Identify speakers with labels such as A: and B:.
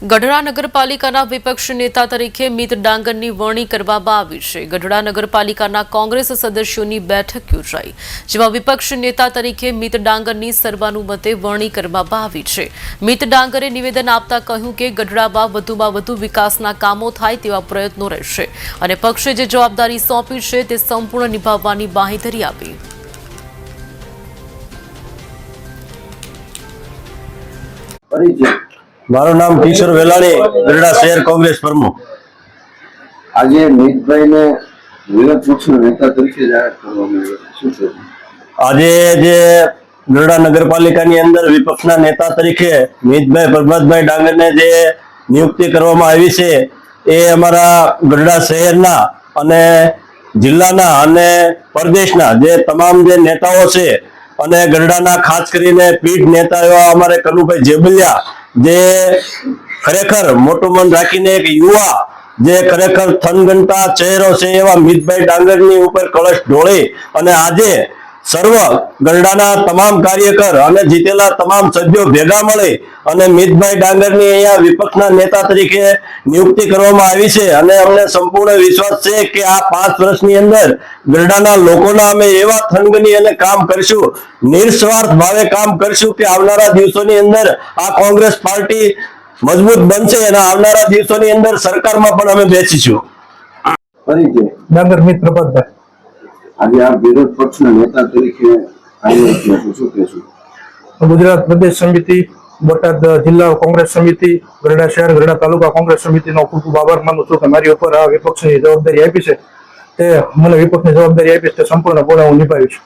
A: ગઢડા નગરપાલિકાના વિપક્ષ નેતા તરીકે મિત ડાંગરની વરણી કરવામાં આવી છે। ગઢડા નગરપાલિકાના કોંગ્રેસ સદસ્યોની બેઠક યોજાઈ, જેમાં વિપક્ષ નેતા તરીકે મિત ડાંગરની સર્વાનુમતે વરણી કરવામાં આવી છે। મિત ડાંગરે નિવેદન આપતા કહ્યું કે ગઢડામાં વધુમાં વધુ વિકાસના કામો થાય તેવા પ્રયત્નો રહેશે અને પક્ષે જે જવાબદારી સોંપી છે તે સંપૂર્ણ નિભાવવાની બાંહેધરી આપી।
B: મારું નામ કિશોર વેલાણી, ગઢડા શહેર કોંગ્રેસ પ્રમુખ।
C: આજે મિતભાઈને વિરોધ પક્ષના નેતા તરીકે જાહેર કરવામાં આવ્યા, શું છે?
B: આજે જે ગઢડા નગરપાલિકાની અંદર વિપક્ષના નેતા તરીકે મિતભાઈ પ્રભાતભાઈ ડાંગરને જે નિયુક્તિ કરવામાં આવી છે એ અમારા ગઢડા શહેરના અને જિલ્લાના અને પ્રદેશના જે તમામ જે નેતાઓ છે અને ગઢડાના ખાસ કરીને પીઢ નેતા એવા અમારે કનુભાઈ જેબલિયા, જે ખરેખર મોટું મન રાખીને એક યુવા જે ખરેખર થનગનતા ચહેરો છે એવા મિતભાઈ ડાંગરની ઉપર કળશ ઢોળી અને આજે સર્વ ગઢડાના તમામ કાર્યકર અને જીતેલા તમામ સભ્યો ભેગા મળી અને મિતભાઈ ડાંગરની અહીંયા વિપક્ષના નેતા તરીકે નિયુક્તિ કરવામાં આવી છે અને અમને સંપૂર્ણ વિશ્વાસ છે કે આ 5 વર્ષની અંદર ગઢડાના લોકોના અમે એવા થનગની અને કામ કરીશું, નિસ્વાર્થ ભાવે કામ કરીશું કે આવનારા દિવસોની અંદર આ કોંગ્રેસ પાર્ટી મજબૂત બનશે અને આવનારા દિવસોની અંદર સરકારમાં પણ અમે બેસીશું।
D: ડાંગર મિત પ્રભાતભાઈ,
C: આજે આપ વિરોધ પક્ષના નેતા તરીકે આવ્યા છો, શું કહેશો?
D: ગુજરાત પ્રદેશ સમિતિ, બોટાદ જિલ્લા કોંગ્રેસ સમિતિ, ગઢડા શહેર ગઢડા તાલુકા કોંગ્રેસ સમિતિનો ખૂબ ખૂબ આભાર માનું છું કે મારી ઉપર આ વિપક્ષની જવાબદારી આપી છે। તે મને વિપક્ષની જવાબદારી આપી છે તે સંપૂર્ણપણે હું નિભાવીશ।